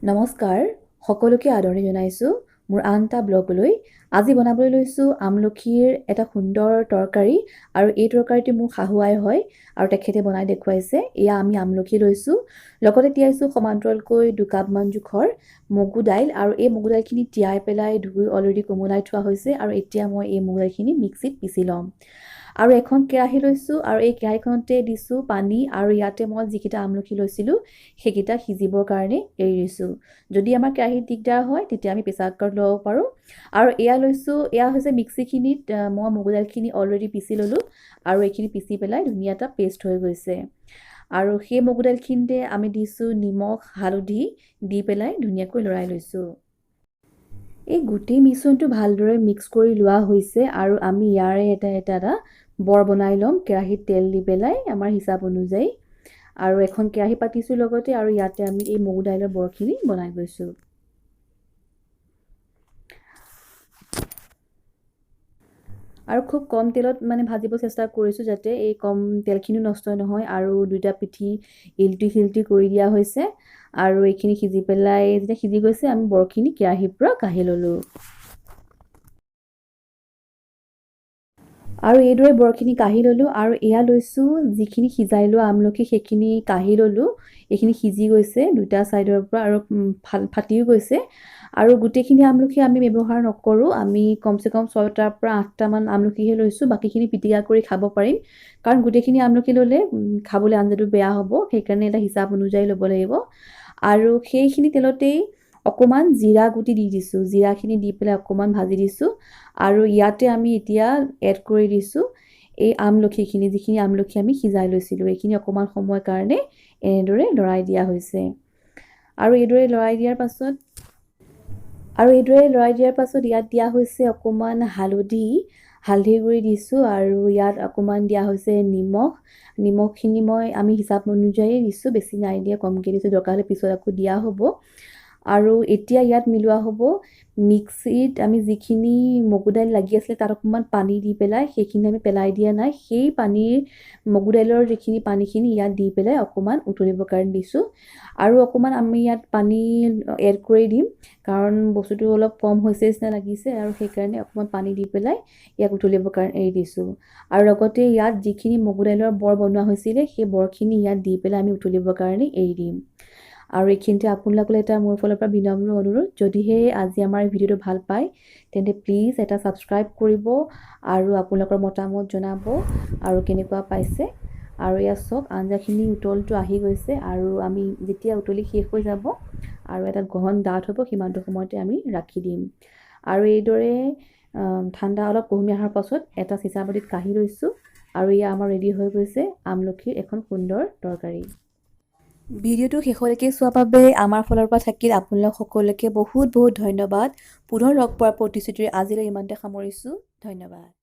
নমস্কাৰ সকলোকে আদৰণি জনাইছোঁ মোৰ আন এটা ব্লগলৈ। আজি বনাবলৈ লৈছোঁ আমলখিৰ এটা সুন্দৰ তৰকাৰী আৰু এই তৰকাৰীটো মোৰ শাহুৱাই হয় আৰু তেখেতে বনাই দেখুৱাইছে। এয়া আমি আমলখি লৈছোঁ, লগতে তিয়াইছোঁ সমান্তৰালকৈ 2 কাপমান জোখৰ মগু দাইল আৰু এই মগু দাইলখিনি তিয়াই পেলাই ধুই অলৰেডি কোমলাই থোৱা হৈছে আৰু এতিয়া মই এই মগু দাইলখিনি মিক্সিত পিচি ল'ম। আৰু এখন কেৰাহী লৈছোঁ আৰু এই কেৰাহীখনতে দিছোঁ পানী আৰু ইয়াতে মই যিকেইটা আমলখি লৈছিলোঁ সেইকেইটা সিজিবৰ কাৰণে এৰি দিছোঁ। যদি আমাৰ কেৰাহীত দিগদাৰ হয় তেতিয়া আমি প্ৰেছাৰ কুকাৰত ল'ব পাৰোঁ। আৰু এয়া লৈছোঁ, এয়া হৈছে মিক্সিখিনিত মই মগু দাইলখিনি অলৰেডি পিচি ল'লোঁ আৰু এইখিনি পিচি পেলাই ধুনীয়া এটা পেষ্ট হৈ গৈছে। আৰু সেই মগু দাইলখিনিতে আমি দিছোঁ নিমখ হালধি দি পেলাই ধুনীয়াকৈ লৰাই লৈছোঁ। এই গোটেই মিশ্ৰণটো ভালদৰে মিক্স কৰি লোৱা হৈছে আৰু আমি ইয়াৰে এটা বৰ বনাই ল'ম কেৰাহীত তেল দি পেলাই আমাৰ হিচাপ অনুযায়ী। আৰু এখন কেৰাহী পাতিছোঁ লগতে আৰু ইয়াতে আমি এই মগু দাইলৰ বৰখিনি বনাই গৈছোঁ। আৰু খুব কম তেলত ভাজিব চেষ্টা কৰিছোঁ যাতে এই কম তেলখিনিও নষ্ট নহয়। আৰু দুইটা পিঠি ইলটি সিলটি কৰি দিয়া হৈছে আৰু এইখিনি সিজি পেলাই যেতিয়া সিজি গৈছে আমি বৰখিনি কেৰাহীৰ পৰা কাঢ়ি ল'লোঁ। আৰু এইদৰে বৰখিনি কাঢ়ি ল'লোঁ আৰু এয়া লৈছোঁ যিখিনি সিজাই লোৱা আমলখি সেইখিনি কাঢ়ি ল'লোঁ। এইখিনি সিজি গৈছে দুটা ছাইডৰ পৰা আৰু ফাটিও গৈছে। আৰু গোটেইখিনি আমলখি আমি ব্যৱহাৰ নকৰোঁ, আমি কমচে কম 6টাৰ পৰা 8টামান আমলখিহে লৈছোঁ। বাকীখিনি পিটিকা কৰি খাব পাৰিম, কাৰণ গোটেইখিনি আমলখি ল'লে খাবলৈ আঞ্জাটো বেয়া হ'ব, সেইকাৰণে এটা হিচাপ অনুযায়ী ল'ব লাগিব। আৰু সেইখিনি তেলতেই অকণমান জিৰা গুটি দি দিছোঁ, জিৰাখিনি দি পেলাই অকণমান ভাজি দিছোঁ। আৰু ইয়াতে আমি এতিয়া এড কৰি দিছোঁ এই আমলখিখিনি, যিখিনি আমলখি আমি সিজাই লৈছিলোঁ এইখিনি অকণমান সময়ৰ কাৰণে এনেদৰে লৰাই দিয়া হৈছে। আৰু এইদৰে লৰাই দিয়াৰ পাছত ইয়াত দিয়া হৈছে অকণমান হালধি গুড়ি দিছোঁ আৰু ইয়াত অকণমান দিয়া হৈছে নিমখখিনি আমি হিচাপ অনুযায়ী দিছোঁ, বেছি নাই দিয়া, কমকৈ দিছোঁ, দৰকাৰ হ'লে পিছত আকৌ দিয়া হ'ব। আৰু এতিয়া ইয়াত মিলোৱা হ'ব মিক্সিত আমি যিখিনি মগু দাইল লাগি আছিলে তাত অকণমান পানী দি পেলাই, সেইখিনি আমি পেলাই দিয়া নাই, সেই মগু দাইলৰ যিখিনি পানীখিনি ইয়াত দি পেলাই অকণমান উতলিবৰ কাৰণে দিছোঁ। আৰু অকণমান আমি ইয়াত পানী এড কৰি দিম, কাৰণ বস্তুটো অলপ কম হৈছে নিচিনা লাগিছে আৰু সেইকাৰণে অকণমান পানী দি পেলাই ইয়াক উতলিবৰ কাৰণে এৰি দিছোঁ। আৰু লগতে ইয়াত যিখিনি মগু দাইলৰ বৰ বনোৱা হৈছিলে সেই বৰখিনি ইয়াত দি পেলাই আমি উতলিবৰ কাৰণে এৰি দিম। আৰু এইখিনিতে আপোনালোকলৈ এটা মোৰ ফালৰ পৰা বিনম্ৰ অনুৰোধ, যদিহে আজি আমাৰ ভিডিঅ'টো ভাল পায় তেন্তে প্লিজ এটা ছাবস্ক্ৰাইব কৰিব আৰু আপোনালোকৰ মতামত জনাব আৰু কেনেকুৱা পাইছে। আৰু এয়া চাওক আঞ্জাখিনি উতলটো আহি গৈছে আৰু আমি যেতিয়া উতলি শেষ হৈ যাব আৰু এটা গহন ডাঠ হ'ব সিমানটো সময়তে আমি ৰাখি দিম। আৰু এইদৰে ঠাণ্ডা অলপ কুহুমি অহাৰ পাছত এটা চিচা বাটিত কাঢ়ি লৈছোঁ আৰু এয়া আমাৰ ৰেডি হৈ গৈছে আমলখিৰ এখন সুন্দৰ তৰকাৰী। ভিডিঅ'টো শেষলৈকে চোৱাৰ বাবে আমাৰ ফালৰ পৰা থাকিল আপোনালোক সকলোকে বহুত বহুত ধন্যবাদ। পুনৰ লগ পোৱাৰ প্ৰতিশ্ৰুতিৰে আজিলৈ ইমানতে সামৰিছোঁ। ধন্যবাদ।